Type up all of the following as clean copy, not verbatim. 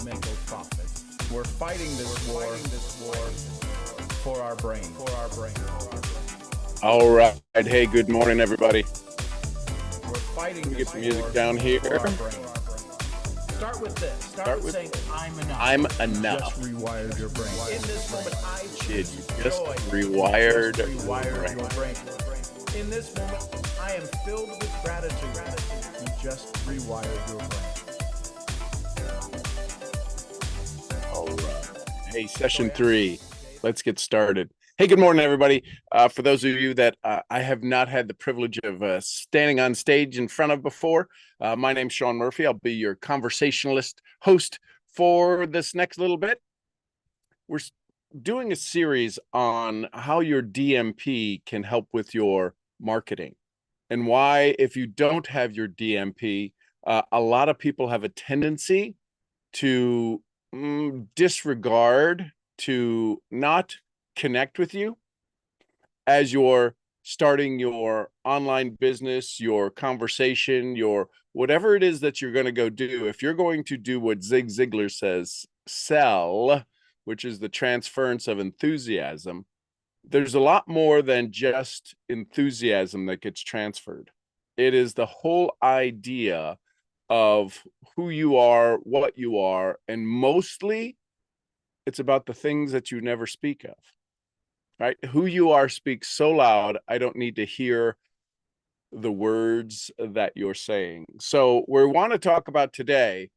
make those profits. We're fighting this war for our brain. All right. Hey, good morning, everybody. We're fighting Let me this get the music war down here. for our brain. Start with this. Start with saying, I'm enough. I'm enough. Just rewired your brain. In this moment, I Did choose you just joy. rewired Your brain. In this moment, I am filled with gratitude. You just rewired your brain. All right. Hey, session 3. Let's get started. Hey, good morning, everybody. For those of you that I have not had the privilege of standing on stage in front of before, my name's Sean Murphy. I'll be your conversationalist host for this next little bit. We're doing a series on how your DMP can help with your marketing and why, if you don't have your DMP, a lot of people have a tendency to disregard, to not connect with you as you're starting your online business, your conversation, your whatever it is that you're going to go do. If you're going to do what Zig Ziglar says, sell, which is the transference of enthusiasm, there's a lot more than just enthusiasm that gets transferred. It is the whole idea of who you are, what you are, and mostly it's about the things that you never speak of, right? Who you are speaks so loud, I don't need to hear the words that you're saying. So we want to talk about today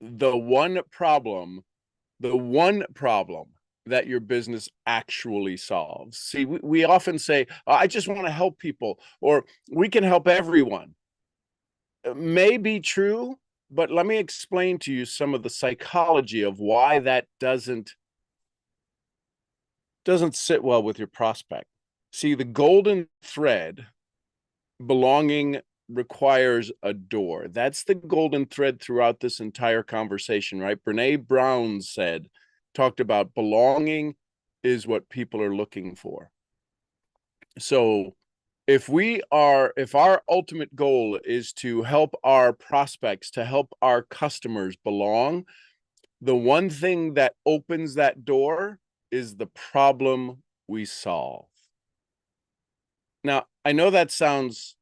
the one problem that your business actually solves. See, we often say, I just want to help people, or we can help everyone. It may be true, but let me explain to you some of the psychology of why that doesn't sit well with your prospect. See, the golden thread, belonging requires a door. That's the golden thread throughout this entire conversation, right? Brene Brown talked about belonging is what people are looking for. So if our ultimate goal is to help our prospects, to help our customers belong, the one thing that opens that door is the problem we solve. Now, I know that sounds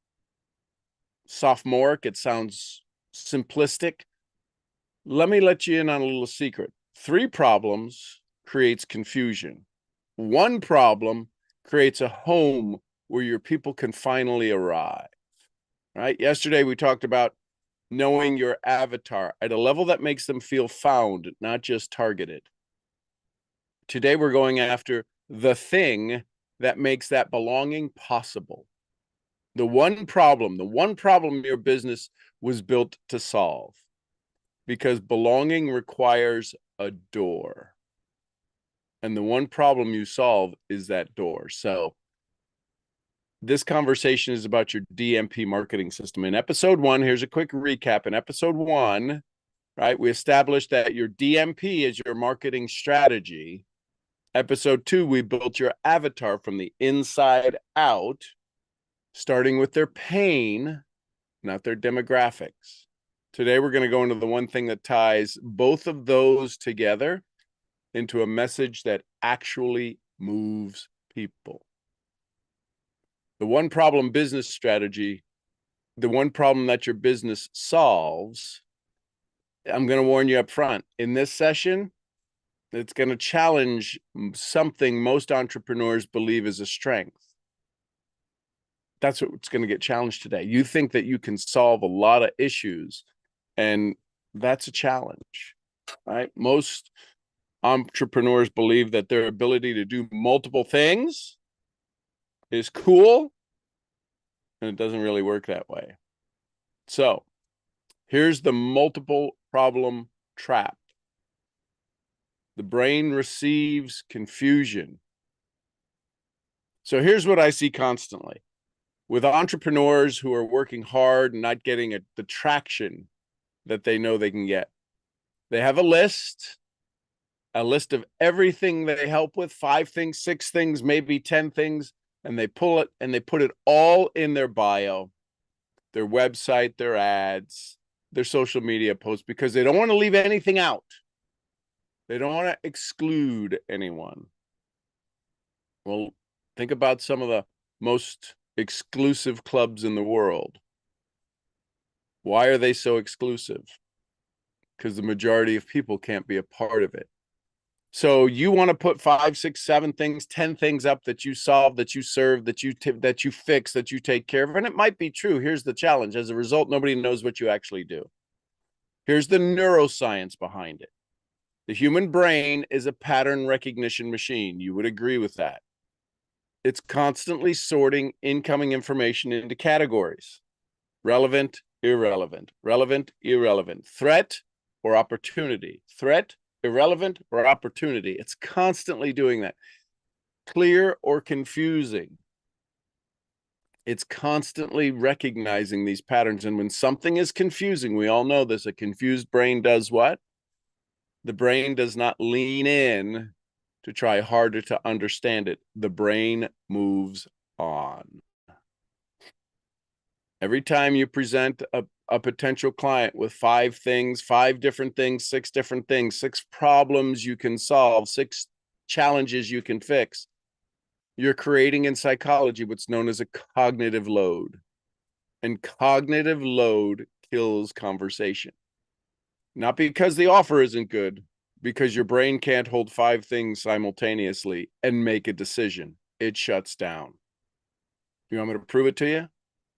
sophomoric, it sounds simplistic. Let me let you in on a little secret. 3 problems creates confusion. 1 problem creates a home where your people can finally arrive, right? Yesterday, we talked about knowing your avatar at a level that makes them feel found, not just targeted. Today, we're going after the thing that makes that belonging possible. The one problem your business was built to solve, because belonging requires a door. And the one problem you solve is that door. So this conversation is about your DMP marketing system. In episode 1, here's a quick recap. In episode 1, right, we established that your DMP is your marketing strategy. Episode 2, we built your avatar from the inside out, starting with their pain, not their demographics. Today, we're going to go into the one thing that ties both of those together into a message that actually moves people. The one problem business strategy, the one problem that your business solves, I'm going to warn you up front. In this session, it's going to challenge something most entrepreneurs believe is a strength. That's what's going to get challenged today. You think that you can solve a lot of issues, and that's a challenge, right? Most entrepreneurs believe that their ability to do multiple things is cool, and it doesn't really work that way. So here's the multiple problem trap. The brain receives confusion. So here's what I see constantly with entrepreneurs who are working hard and not getting the traction that they know they can get. They have a list of everything they help with, 5 things, 6 things, maybe 10 things, and they pull it and they put it all in their bio, their website, their ads, their social media posts because they don't want to leave anything out. They don't want to exclude anyone. Well, think about some of the most exclusive clubs in the world. Why are they so exclusive? Because the majority of people can't be a part of it. So you want to put 5, 6, 7 things, 10 things up that you solve, that you serve, that you fix, that you take care of. And it might be true. Here's the challenge. As a result, nobody knows what you actually do. Here's the neuroscience behind it. The human brain is a pattern recognition machine. You would agree with that. It's constantly sorting incoming information into categories: relevant, irrelevant, relevant, irrelevant, threat or opportunity, threat, irrelevant, or opportunity. It's constantly doing that. Clear or confusing. It's constantly recognizing these patterns. And when something is confusing, we all know this, a confused brain does what? The brain does not lean in to try harder to understand it. The brain moves on. Every time you present a potential client with 5 things, 5 different things, 6 different things, 6 problems you can solve, 6 challenges you can fix, you're creating in psychology what's known as a cognitive load. And cognitive load kills conversation. Not because the offer isn't good, because your brain can't hold 5 things simultaneously and make a decision. It shuts down. You want me to prove it to you?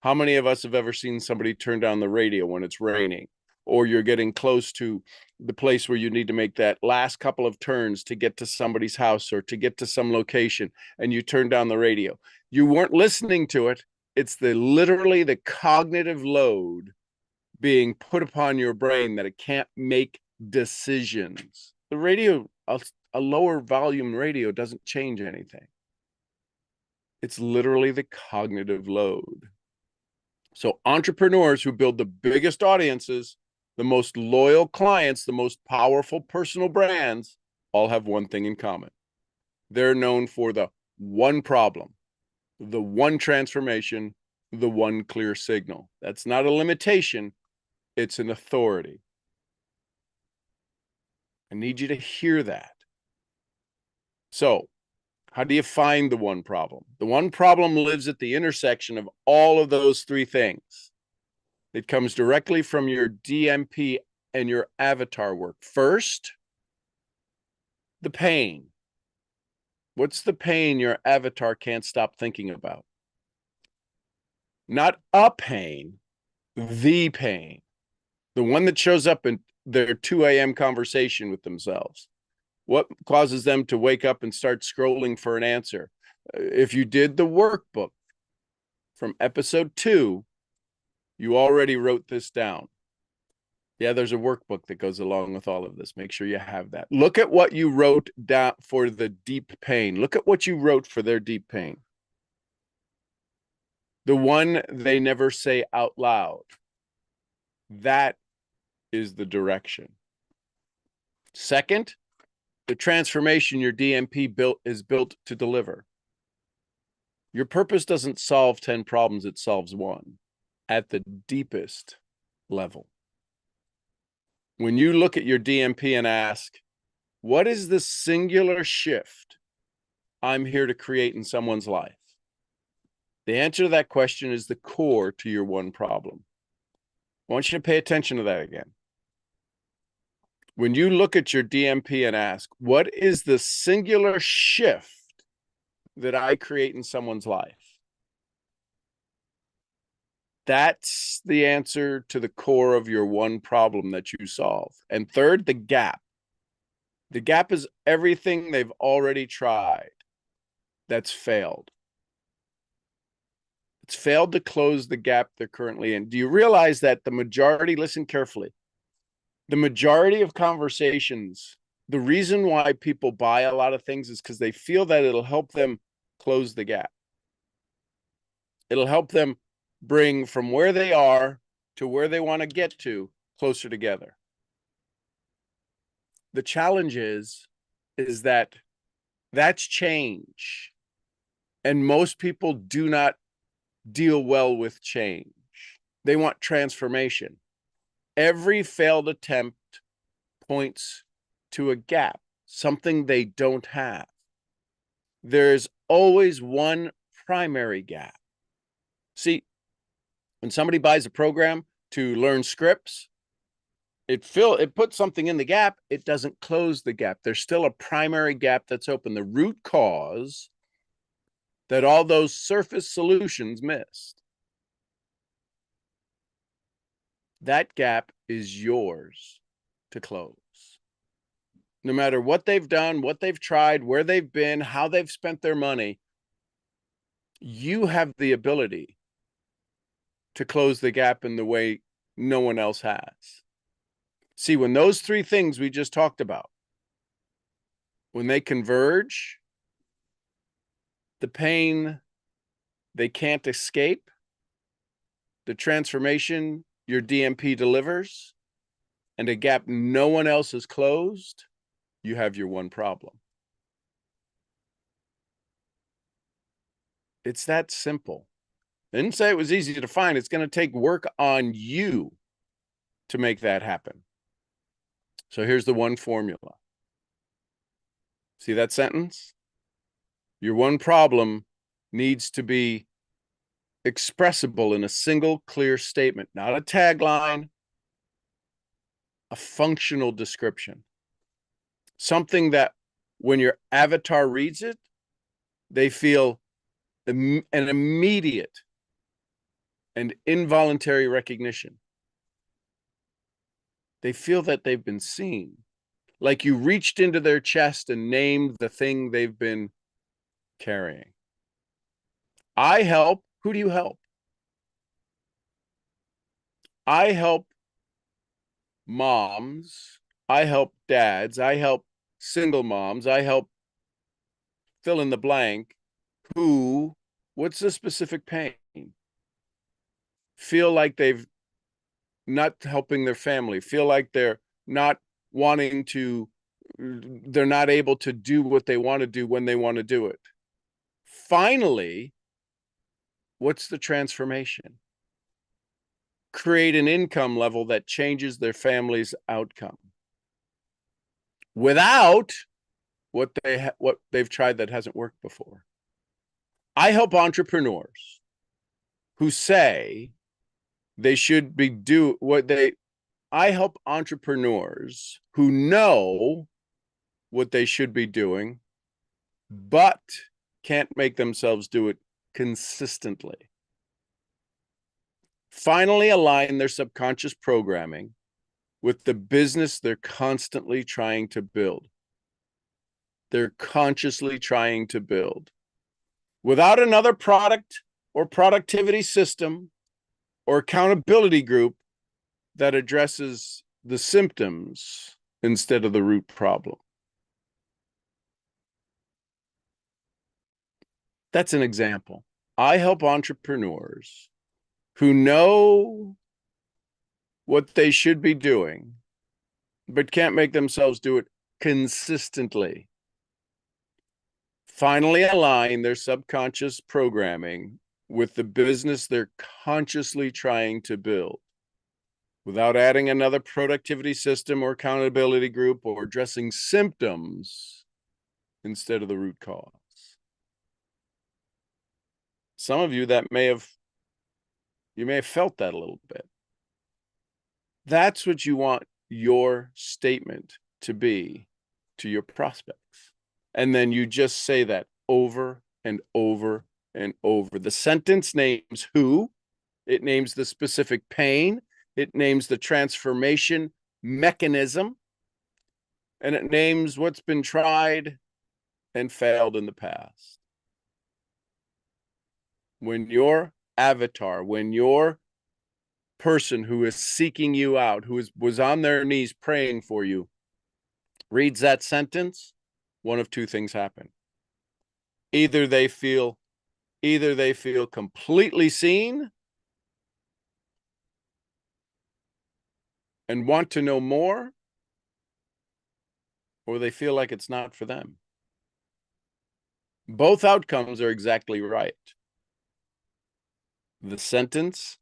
How many of us have ever seen somebody turn down the radio when it's raining, or you're getting close to the place where you need to make that last couple of turns to get to somebody's house or to get to some location, and you turn down the radio? You weren't listening to it. It's literally the cognitive load being put upon your brain that it can't make decisions. The radio, a lower volume radio, doesn't change anything. It's literally the cognitive load. So entrepreneurs who build the biggest audiences, the most loyal clients, the most powerful personal brands, all have one thing in common. They're known for the one problem, the one transformation, the one clear signal. That's not a limitation. It's an authority. I need you to hear that. So, how do you find the one problem? The one problem lives at the intersection of all of those 3 things. It comes directly from your DMP and your avatar work. First, the pain. What's the pain your avatar can't stop thinking about? Not a pain, the pain. The one that shows up in their 2 a.m. conversation with themselves. What causes them to wake up and start scrolling for an answer? If you did the workbook from episode 2, you already wrote this down. Yeah, there's a workbook that goes along with all of this. Make sure you have that. Look at what you wrote down for the deep pain. Look at what you wrote for their deep pain. The one they never say out loud. That is the direction. Second, the transformation your DMP is built to deliver. Your purpose doesn't solve 10 problems, it solves one at the deepest level. When you look at your DMP and ask, what is the singular shift I'm here to create in someone's life? The answer to that question is the core to your one problem. I want you to pay attention to that again. When you look at your DMP and ask, what is the singular shift that I create in someone's life? That's the answer to the core of your one problem that you solve. And third, the gap. The gap is everything they've already tried that's failed. It's failed to close the gap they're currently in. Do you realize that the majority, listen carefully, the majority of conversations, the reason why people buy a lot of things is because they feel that it'll help them close the gap. It'll help them bring from where they are to where they want to get to closer together. The challenge is that that's change. And most people do not deal well with change. They want transformation. Every failed attempt points to a gap, something they don't have. There's always one primary gap. See, when somebody buys a program to learn scripts, it puts something in the gap. It doesn't close the gap. There's still a primary gap that's open. The root cause that all those surface solutions missed. That gap is yours to close. No matter what they've done, what they've tried, where they've been, how they've spent their money, you have the ability to close the gap in the way no one else has. See, when those three things we just talked about, when they converge, the pain they can't escape, the transformation your DMP delivers, and a gap no one else has closed, you have your one problem. It's that simple. I didn't say it was easy to find. It's going to take work on you to make that happen. So here's the one formula. See that sentence? Your one problem needs to be expressible in a single clear statement, not a tagline, a functional description. Something that when your avatar reads it, they feel an immediate and involuntary recognition. They feel that they've been seen, like you reached into their chest and named the thing they've been carrying. I help. Who do you help? I help moms. I help dads. I help single moms. I help fill in the blank. Who, what's the specific pain? Feel like they've not helping their family, feel like they're not wanting to, they're not able to do what they want to do when they want to do it. Finally, what's the transformation? Create an income level that changes their family's outcome without what they've tried that hasn't worked before. I help entrepreneurs who say they should be I help entrepreneurs who know what they should be doing, but can't make themselves do it consistently. Finally, align their subconscious programming with the business they're constantly trying to build. They're consciously trying to build. Without another product or productivity system or accountability group that addresses the symptoms instead of the root problem. That's an example. I help entrepreneurs who know what they should be doing, but can't make themselves do it consistently. Finally, align their subconscious programming with the business they're consciously trying to build without adding another productivity system or accountability group or addressing symptoms instead of the root cause. Some of you you may have felt that a little bit. That's what you want your statement to be to your prospects. And then you just say that over and over and over. The sentence names who, it names the specific pain, it names the transformation mechanism, and it names what's been tried and failed in the past. When your avatar, when your person who is seeking you out, was on their knees praying for you, reads that sentence, one of two things happen. Either they feel completely seen and want to know more, or they feel like it's not for them. Both outcomes are exactly right. The sentence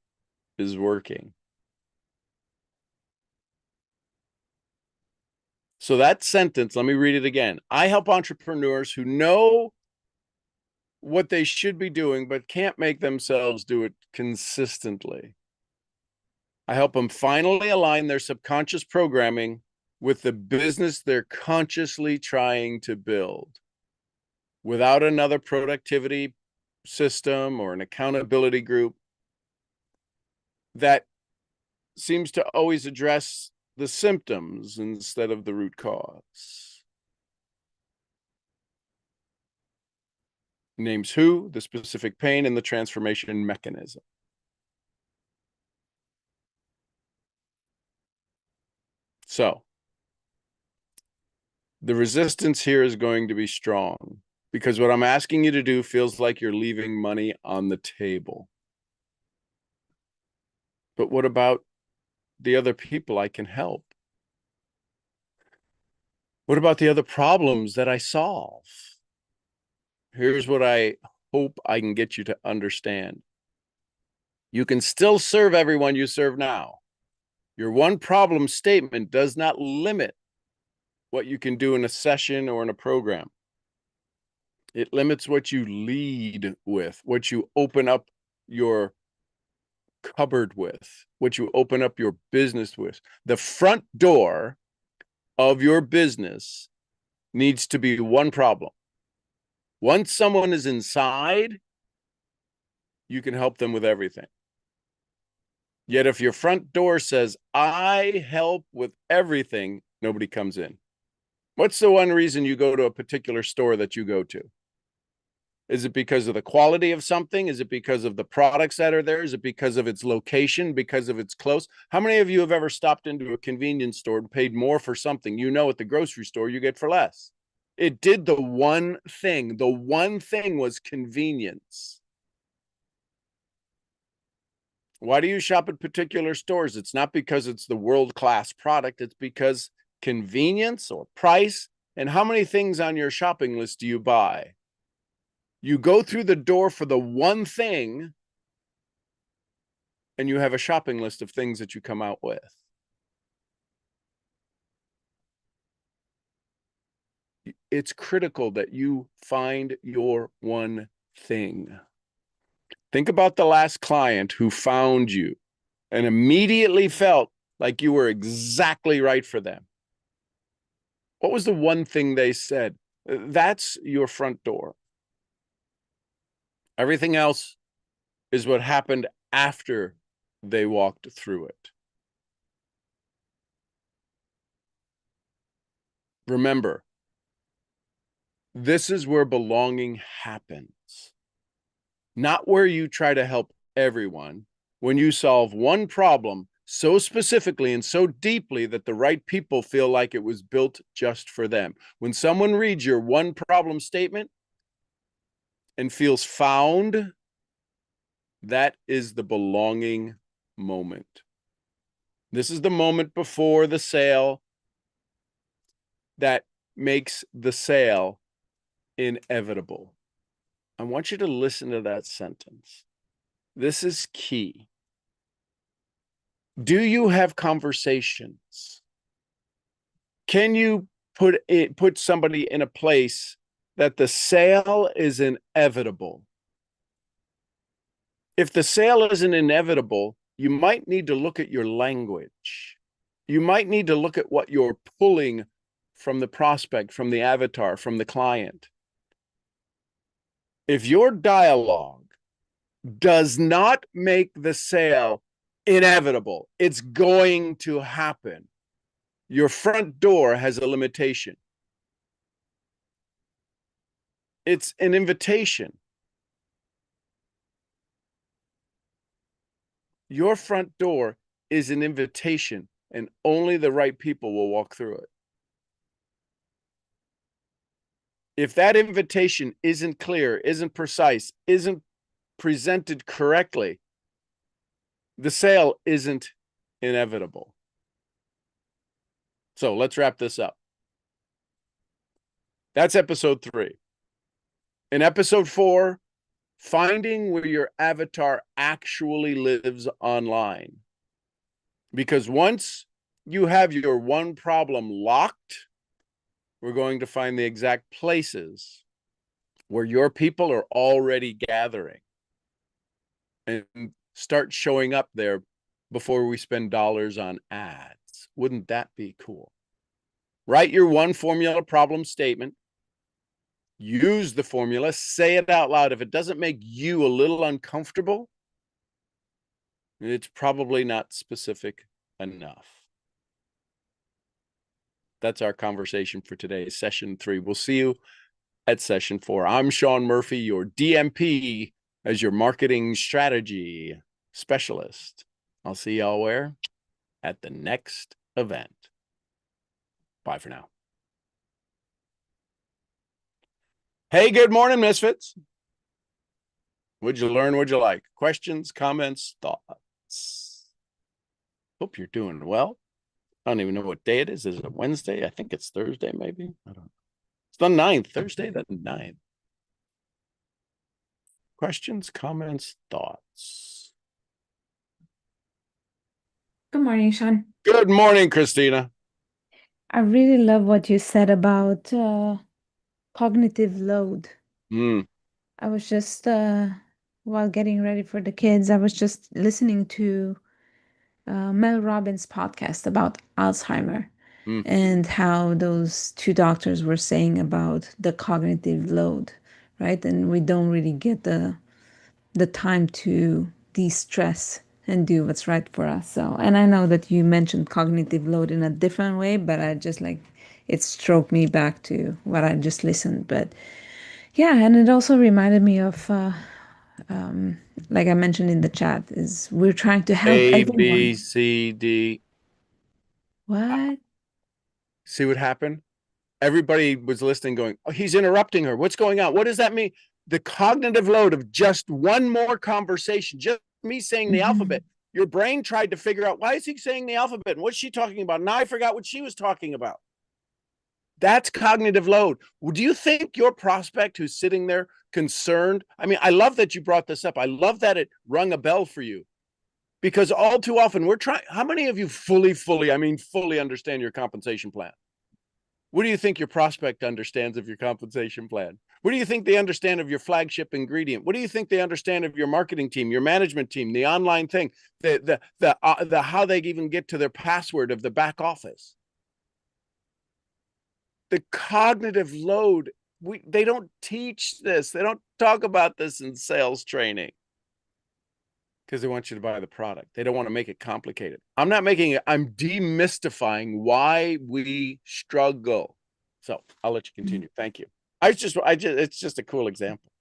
is working. So that sentence, let me read it again. I help entrepreneurs who know what they should be doing, but can't make themselves do it consistently. I help them finally align their subconscious programming with the business they're consciously trying to build. Without another productivity system or an accountability group that seems to always address the symptoms instead of the root cause. Names who, the specific pain, and the transformation mechanism. So, the resistance here is going to be strong because what I'm asking you to do feels like you're leaving money on the table. But what about the other people I can help? What about the other problems that I solve? Here's what I hope I can get you to understand. You can still serve everyone you serve now. Your one problem statement does not limit what you can do in a session or in a program. It limits what you lead with, what you open up your cupboard with, what you open up your business with. The front door of your business needs to be one problem. Once someone is inside, you can help them with everything. Yet if your front door says, I help with everything, nobody comes in. What's the one reason you go to a particular store that you go to? Is it because of the quality of something? Is it because of the products that are there? Is it because of its location, because of its close? How many of you have ever stopped into a convenience store and paid more for something you know at the grocery store you get for less? It did the one thing. The one thing was convenience. Why do you shop at particular stores? It's not because it's the world-class product. It's because convenience or price. And how many things on your shopping list do you buy? You go through the door for the one thing, and you have a shopping list of things that you come out with. It's critical that you find your one thing. Think about the last client who found you and immediately felt like you were exactly right for them. What was the one thing they said? That's your front door. Everything else is what happened after they walked through it. Remember, this is where belonging happens, not where you try to help everyone. When you solve one problem so specifically and so deeply that the right people feel like it was built just for them. When someone reads your one problem statement and feels found, that is the belonging moment. This is the moment before the sale that makes the sale inevitable. I want you to listen to that sentence. This is key. Do you have conversations? Can you put somebody in a place that the sale is inevitable? If the sale isn't inevitable, you might need to look at your language. You might need to look at what you're pulling from the prospect, from the avatar, from the client. If your dialogue does not make the sale inevitable, it's going to happen. Your front door has a limitation. It's an invitation. Your front door is an invitation, and only the right people will walk through it. If that invitation isn't clear, isn't precise, isn't presented correctly, the sale isn't inevitable. So let's wrap this up. That's episode 3. In episode 4, finding where your avatar actually lives online. Because once you have your one problem locked, We're going to find the exact places where your people are already gathering and start showing up there before we spend dollars on ads. Wouldn't that be cool? Write your one formula problem statement. Use the formula, say it out loud. If it doesn't make you a little uncomfortable, it's probably not specific enough. That's our conversation for today, session 3. We'll see you at session 4. I'm Sean Murphy, your DMP as your marketing strategy specialist. I'll see y'all where? At the next event. Bye for now. Hey, good morning, Misfits. What'd you learn? What'd you like? Questions, comments, thoughts? Hope you're doing well. I don't even know what day it is. Is it Wednesday? I think it's Thursday, maybe. I don't know. It's the 9th, Thursday, the 9th. Questions, comments, thoughts? Good morning, Sean. Good morning, Christina. I really love what you said about cognitive load. I was just, while getting ready for the kids, I was just listening to Mel Robbins' podcast about Alzheimer and how those two doctors were saying about the cognitive load, right? And we don't really get the time to de-stress and do what's right for us. So, and I know that you mentioned cognitive load in a different way, but I just like it stroked me back to what I just listened. But yeah, and it also reminded me of, like I mentioned in the chat, is we're trying to help A, everyone. B, C, D. What? See what happened? Everybody was listening going, oh, he's interrupting her. What's going on? What does that mean? The cognitive load of just one more conversation, just me saying the alphabet. Your brain tried to figure out, why is he saying the alphabet? And what's she talking about? Now I forgot what she was talking about. That's cognitive load. Do you think your prospect who's sitting there concerned? I mean, I love that you brought this up. I love that it rung a bell for you, because all too often we're trying. How many of you fully understand your compensation plan? What do you think your prospect understands of your compensation plan? What do you think they understand of your flagship ingredient? What do you think they understand of your marketing team, your management team, the online thing, the how they even get to their password of the back office? The cognitive load, they don't teach this. They don't talk about this in sales training because they want you to buy the product. They don't want to make it complicated. I'm not making it. I'm demystifying why we struggle. So I'll let you continue. Thank you. It's just a cool example.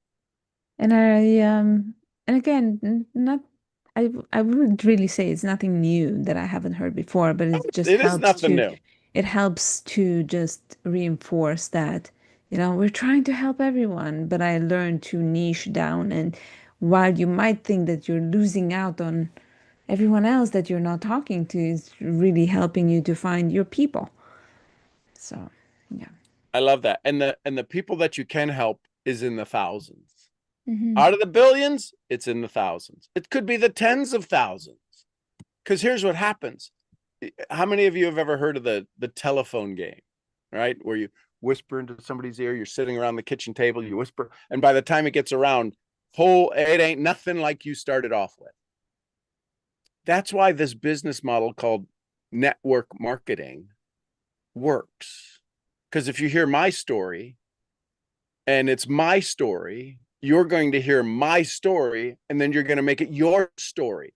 And and again, not, I wouldn't really say it's nothing new that I haven't heard before, but it just It is helps nothing to, new. it helps to just reinforce that, we're trying to help everyone, but I learned to niche down. And while you might think that you're losing out on everyone else that you're not talking to, is really helping you to find your people. So, yeah. I love that. And the people that you can help is in the thousands. Out of the billions, it's in the thousands. It could be the tens of thousands. Because here's what happens. How many of you have ever heard of the telephone game, right? Where you whisper into somebody's ear, you're sitting around the kitchen table, you whisper, and by the time it gets around, it ain't nothing like you started off with. That's why this business model called network marketing works. Because if you hear my story and it's my story, you're going to hear my story, and then you're going to make it your story.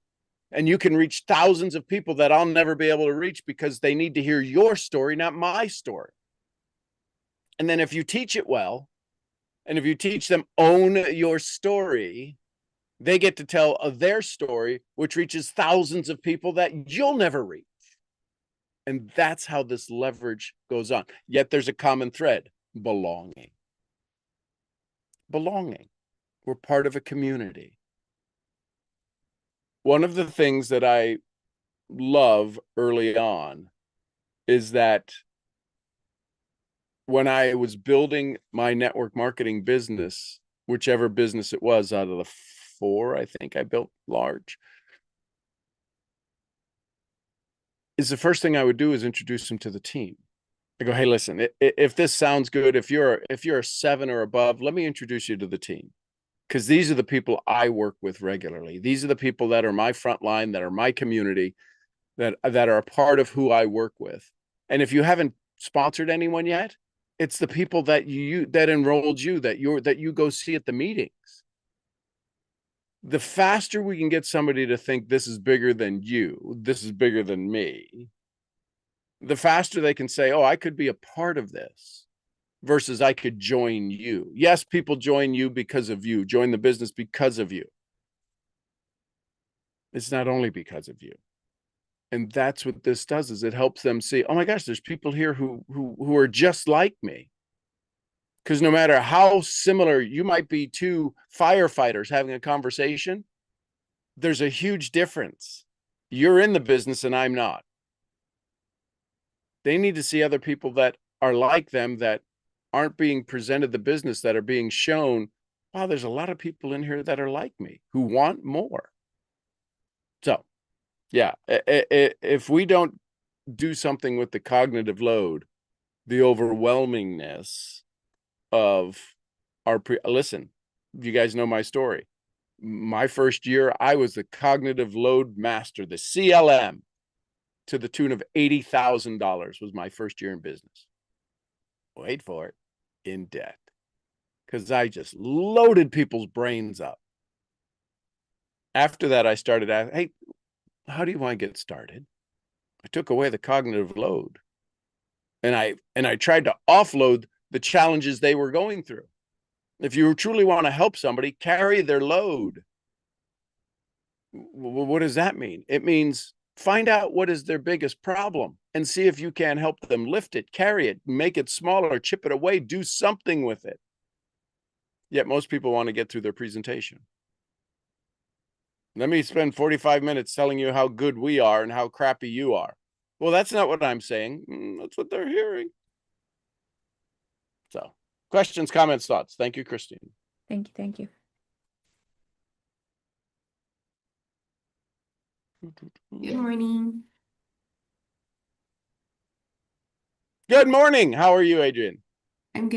And you can reach thousands of people that I'll never be able to reach because they need to hear your story, not my story. And then if you teach it well, and if you teach them own your story, they get to tell their story, which reaches thousands of people that you'll never reach. And that's how this leverage goes on. Yet there's a common thread: belonging. Belonging. We're part of a community. One of the things that I love early on is that when I was building my network marketing business, whichever business it was out of the 4, I think I built large, is the first thing I would do is introduce them to the team. I go, hey, listen, if this sounds good, if you're a 7 or above, let me introduce you to the team. Because these are the people I work with regularly. These are the people that are my front line, that are my community, that are a part of who I work with. And if you haven't sponsored anyone yet, it's the people that that enrolled you, that you go see at the meetings. The faster we can get somebody to think this is bigger than you, this is bigger than me, the faster they can say, oh, I could be a part of this versus I could join you. Yes, people join you because of you, join the business because of you. It's not only because of you. And that's what this does, is it helps them see, oh my gosh, there's people here who are just like me. Because no matter how similar you might be, two firefighters having a conversation, there's a huge difference. You're in the business and I'm not. They need to see other people that are like them, that aren't being presented the business, that are being shown, wow, there's a lot of people in here that are like me, who want more. So yeah, if we don't do something with the cognitive load, the overwhelmingness of our listen, you guys know my story. My first year, I was the cognitive load master, the CLM, to the tune of $80,000 was my first year in business. Wait for it, in debt, because I just loaded people's brains up. After that, I started asking, hey, how do you want to get started? I took away the cognitive load, and I tried to offload the challenges they were going through. If you truly want to help somebody, carry their load. What does that mean? It means find out what is their biggest problem and see if you can help them lift it, carry it, make it smaller, chip it away, do something with it. Yet most people want to get through their presentation. Let me spend 45 minutes telling you how good we are and how crappy you are. Well, that's not what I'm saying. That's what they're hearing. So, questions, comments, thoughts? Thank you, Christine. Thank you. Thank you. Good morning. Good morning. How are you, Adrian? I'm good.